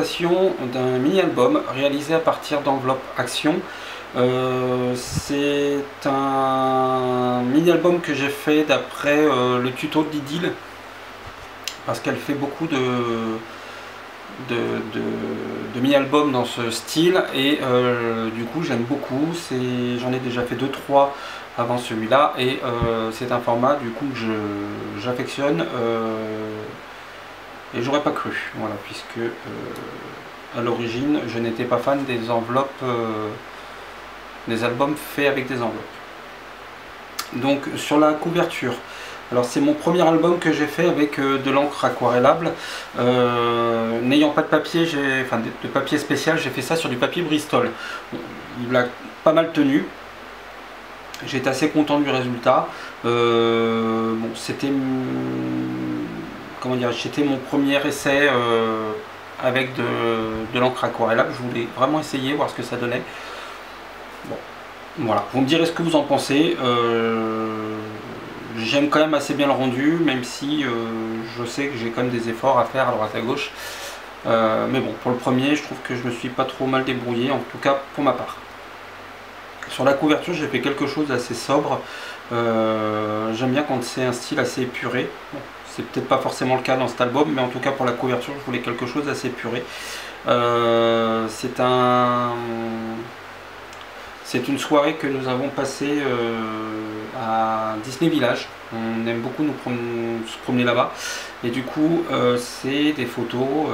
présentation d'un mini-album réalisé à partir d'enveloppes Action. C'est un mini-album que j'ai fait d'après le tuto de Didil, parce qu'elle fait beaucoup de mini-albums dans ce style, et du coup j'aime beaucoup. J'en ai déjà fait 2-3 avant celui-là, et c'est un format du coup que j'affectionne, et j'aurais pas cru, voilà, puisque à l'origine je n'étais pas fan des enveloppes, des albums faits avec des enveloppes. Donc sur la couverture, alors c'est mon premier album que j'ai fait avec de l'encre aquarellable. N'ayant pas de papier, enfin de papier spécial, j'ai fait ça sur du papier Bristol. Il a pas mal tenu. J'étais assez content du résultat. Bon, c'était, comment dire, c'était mon premier essai avec de l'encre aquarellable. Je voulais vraiment essayer, voir ce que ça donnait. Bon, voilà. Vous me direz ce que vous en pensez. J'aime quand même assez bien le rendu, même si je sais que j'ai quand même des efforts à faire à droite à gauche. Mais bon, pour le premier, je trouve que je me suis pas trop mal débrouillé, en tout cas pour ma part. Sur la couverture, j'ai fait quelque chose d'assez sobre. J'aime bien quand c'est un style assez épuré. Bon, c'est peut-être pas forcément le cas dans cet album, mais en tout cas pour la couverture, je voulais quelque chose d'assez épuré. C'est une soirée que nous avons passée à Disney Village. On aime beaucoup se promener là-bas. Et du coup, c'est des photos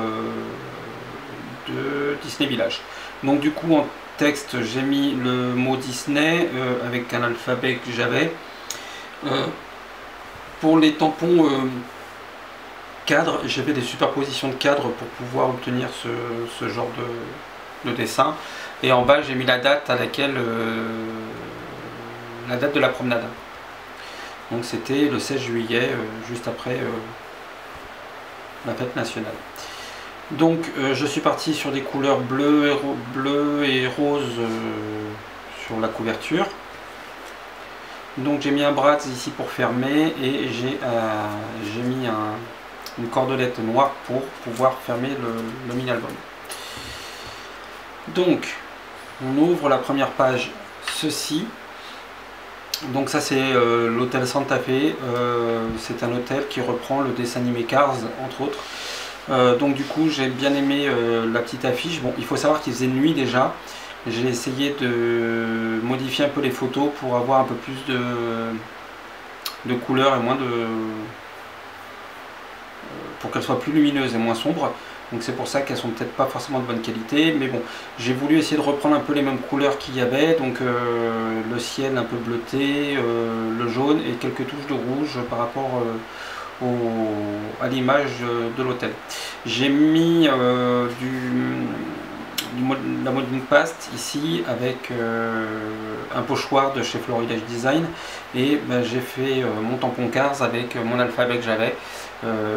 de Disney Village. Donc du coup, en texte, j'ai mis le mot Disney avec un alphabet que j'avais. Pour les tampons cadres, j'avais des superpositions de cadres pour pouvoir obtenir ce genre de dessin. Et en bas, j'ai mis la date à laquelle la date de la promenade. Donc c'était le 16 juillet, juste après la fête nationale. Donc je suis parti sur des couleurs bleues et roses sur la couverture. Donc j'ai mis un bras ici pour fermer, et j'ai mis une cordelette noire pour pouvoir fermer le mini-album. Donc on ouvre la première page, ceci. Donc ça c'est l'hôtel Santa Fe. C'est un hôtel qui reprend le dessin animé Cars, entre autres. Donc du coup j'ai bien aimé la petite affiche. Bon, il faut savoir qu'il faisait nuit déjà. J'ai essayé de modifier un peu les photos pour avoir un peu plus de couleurs et moins pour qu'elles soient plus lumineuses et moins sombres. Donc c'est pour ça qu'elles sont peut-être pas forcément de bonne qualité, mais bon, j'ai voulu essayer de reprendre un peu les mêmes couleurs qu'il y avait, donc le ciel un peu bleuté, le jaune et quelques touches de rouge par rapport à l'image de l'hôtel. J'ai mis la modeling paste ici avec un pochoir de chez Florilège Design, et ben, j'ai fait mon tampon Cars avec mon alphabet que j'avais,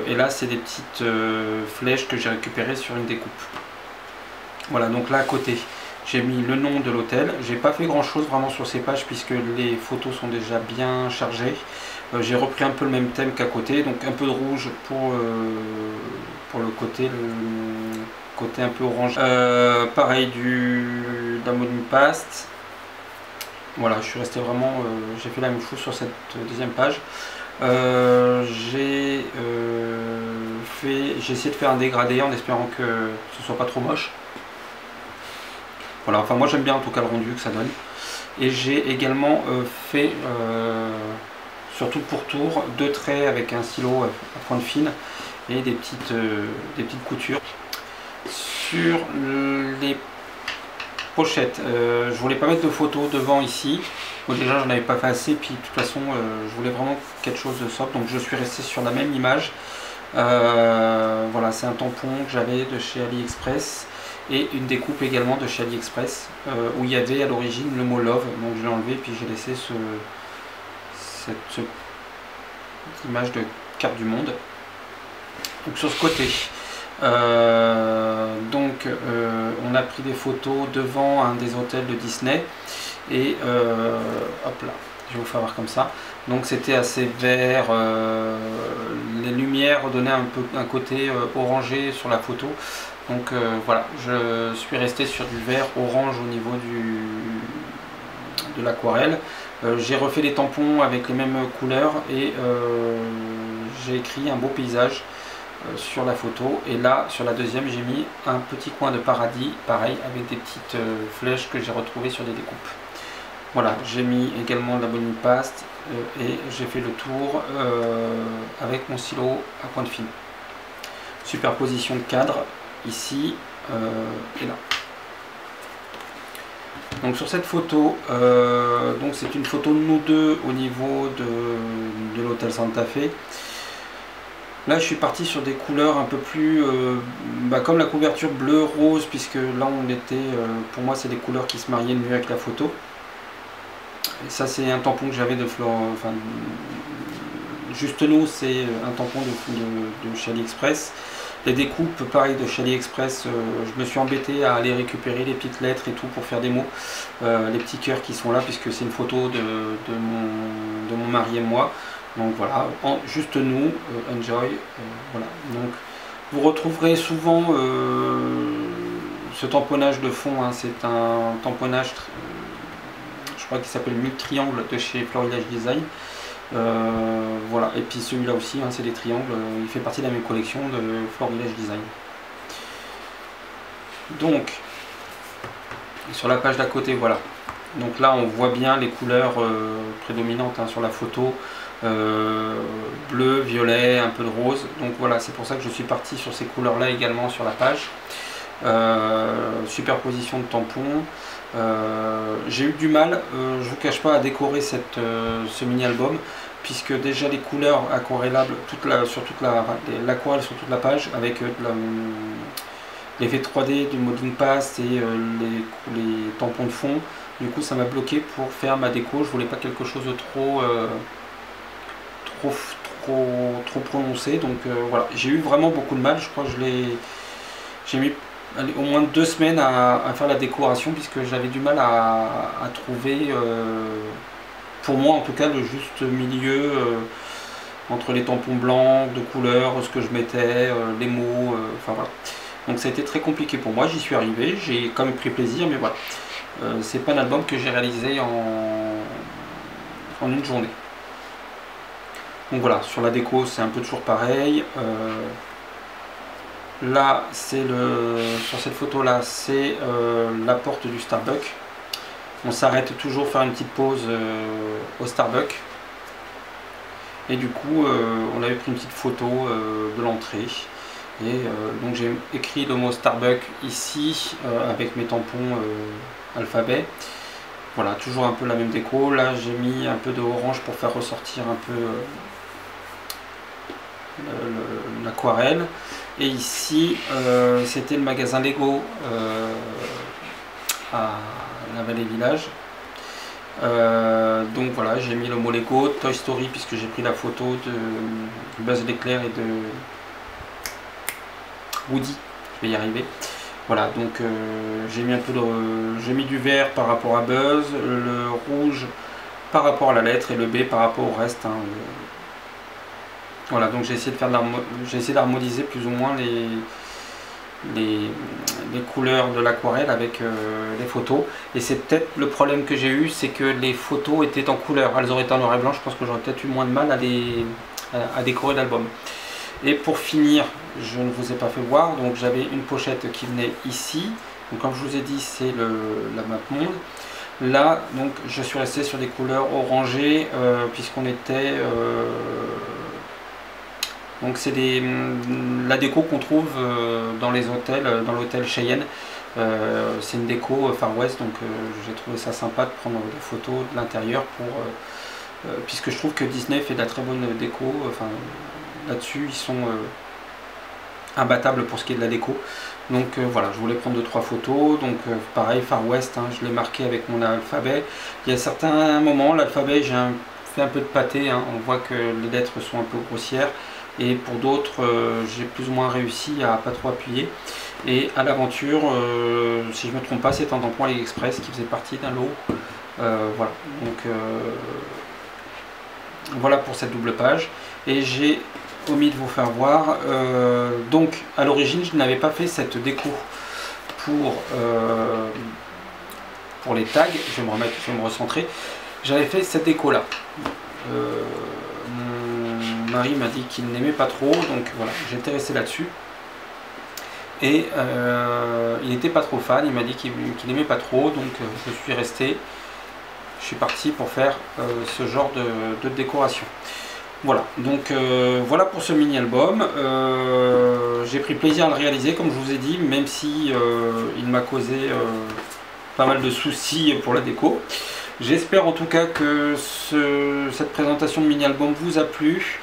et là c'est des petites flèches que j'ai récupérées sur une découpe. Voilà, donc là à côté j'ai mis le nom de l'hôtel. J'ai pas fait grand chose vraiment sur ces pages puisque les photos sont déjà bien chargées. J'ai repris un peu le même thème qu'à côté, donc un peu de rouge pour le côté un peu orange. Pareil de la modeling paste. Voilà, je suis resté vraiment, j'ai fait la même chose sur cette deuxième page. J'ai essayé de faire un dégradé en espérant que ce soit pas trop moche. Voilà, enfin moi j'aime bien en tout cas le rendu que ça donne. Et j'ai également fait sur tout le pourtour 2 traits avec un stylo à pointe fine et des petites coutures. Sur les pochettes, je voulais pas mettre de photos devant ici. Bon, déjà j'en avais pas fait assez, puis de toute façon je voulais vraiment quelque chose de sobre, donc je suis resté sur la même image. Voilà, c'est un tampon que j'avais de chez AliExpress et une découpe également de chez AliExpress où il y avait à l'origine le mot love, donc je l'ai enlevé puis j'ai laissé cette image de carte du monde. Donc sur ce côté, on a pris des photos devant un des hôtels de Disney, et hop là, Je vais vous faire voir comme ça. Donc c'était assez vert, les lumières donnaient un côté orangé sur la photo. Donc voilà, je suis resté sur du vert orange au niveau de l'aquarelle. J'ai refait les tampons avec les mêmes couleurs et j'ai écrit un beau paysage sur la photo. Et là, sur la deuxième, j'ai mis un petit coin de paradis, pareil, avec des petites flèches que j'ai retrouvées sur des découpes. Voilà, j'ai mis également de la bonne paste et j'ai fait le tour avec mon stylo à pointe fine. Superposition de cadre ici et là. Donc sur cette photo, donc c'est une photo de nous deux au niveau de l'hôtel Santa Fe. Là je suis parti sur des couleurs un peu plus comme la couverture bleu-rose, puisque là on était, pour moi c'est des couleurs qui se mariaient mieux avec la photo. Et ça c'est un tampon que j'avais de Juste nous, c'est un tampon de chez AliExpress. Les découpes pareil de chez AliExpress, je me suis embêté à aller récupérer les petites lettres et tout pour faire des mots, les petits cœurs qui sont là puisque c'est une photo de mon mari et moi. Donc voilà, juste nous, enjoy, voilà. Donc vous retrouverez souvent ce tamponnage de fond, hein, c'est un tamponnage je crois qu'il s'appelle Multriangle de chez Florilège Design. Voilà, et puis celui-là aussi, hein, c'est des triangles, il fait partie de la même collection de Florilège Design. Donc, sur la page d'à côté, voilà. Donc là, on voit bien les couleurs prédominantes, hein, sur la photo. Bleu, violet, un peu de rose. Donc voilà, c'est pour ça que je suis parti sur ces couleurs-là également sur la page. Superposition de tampons. J'ai eu du mal, je vous cache pas, à décorer ce mini-album, puisque déjà les couleurs aquarellables sur toute l'aquarelle sur toute la page, avec l'effet 3D du modeling paste et les tampons de fond. Du coup ça m'a bloqué pour faire ma déco. Je voulais pas quelque chose de trop prononcé, donc voilà, j'ai eu vraiment beaucoup de mal. Je crois que j'ai mis au moins 2 semaines à faire la décoration, puisque j'avais du mal à trouver, pour moi en tout cas, le juste milieu entre les tampons blancs de couleur, ce que je mettais, les mots, enfin voilà. Donc ça a été très compliqué pour moi, j'y suis arrivé, j'ai quand même pris plaisir, mais voilà. C'est pas un album que j'ai réalisé en une journée. Donc voilà, sur la déco c'est un peu toujours pareil. Là, sur cette photo là, c'est la porte du Starbucks. On s'arrête toujours faire une petite pause au Starbucks. Et du coup, on avait pris une petite photo de l'entrée. Et donc j'ai écrit le mot Starbucks ici avec mes tampons alphabet. Voilà, toujours un peu la même déco. Là, j'ai mis un peu de orange pour faire ressortir un peu l'aquarelle. Et ici, c'était le magasin Lego à la Vallée Village. Donc voilà, j'ai mis le mot Lego, Toy Story, puisque j'ai pris la photo de Buzz l'éclair et de Woody. Je vais y arriver. Voilà, donc j'ai mis du vert par rapport à Buzz, le rouge par rapport à la lettre et le B par rapport au reste, hein. Voilà, donc j'ai essayé d'harmoniser plus ou moins les couleurs de l'aquarelle avec les photos. Et c'est peut-être le problème que j'ai eu, c'est que les photos étaient en couleur. Elles auraient été en noir et blanc, je pense que j'aurais peut-être eu moins de mal à décorer l'album. Et pour finir, je ne vous ai pas fait voir, donc j'avais une pochette qui venait ici. Donc comme je vous ai dit, c'est la map monde. Là, donc je suis resté sur des couleurs orangées, puisqu'on était... donc c'est la déco qu'on trouve dans les hôtels, dans l'hôtel Cheyenne. C'est une déco Far West, donc j'ai trouvé ça sympa de prendre des photos de l'intérieur puisque je trouve que Disney fait de la très bonne déco. Enfin, là-dessus ils sont imbattables pour ce qui est de la déco. Donc voilà, je voulais prendre 2-3 photos. Donc pareil, Far West, hein, je l'ai marqué avec mon alphabet. Il y a certains moments, l'alphabet, j'ai fait un peu de pâté, hein. On voit que les lettres sont un peu grossières. Et pour d'autres, j'ai plus ou moins réussi à pas trop appuyer. Et à l'aventure, si je ne me trompe pas, c'est un tampon AliExpress qui faisait partie d'un lot Voilà, donc voilà pour cette double page. Et j'ai omis de vous faire voir, donc à l'origine je n'avais pas fait cette déco pour les tags. Je vais me remettre, je vais me recentrer. J'avais fait cette déco là. Mon mari m'a dit qu'il n'aimait pas trop, donc voilà, j'étais resté là-dessus. Et il n'était pas trop fan, il m'a dit qu'il n'aimait pas trop, donc je suis resté. Je suis parti pour faire ce genre de décoration. Voilà, donc voilà pour ce mini-album. J'ai pris plaisir à le réaliser, comme je vous ai dit, même si il m'a causé pas mal de soucis pour la déco. J'espère en tout cas que cette présentation de mini-album vous a plu.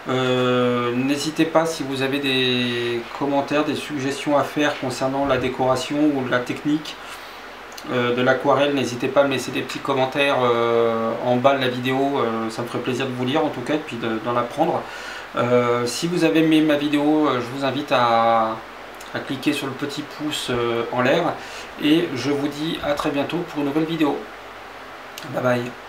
N'hésitez pas si vous avez des commentaires, des suggestions à faire concernant la décoration ou la technique de l'aquarelle, n'hésitez pas à me laisser des petits commentaires en bas de la vidéo, ça me ferait plaisir de vous lire en tout cas et puis d'en apprendre. Si vous avez aimé ma vidéo, je vous invite à cliquer sur le petit pouce en l'air et je vous dis à très bientôt pour une nouvelle vidéo. Bye bye.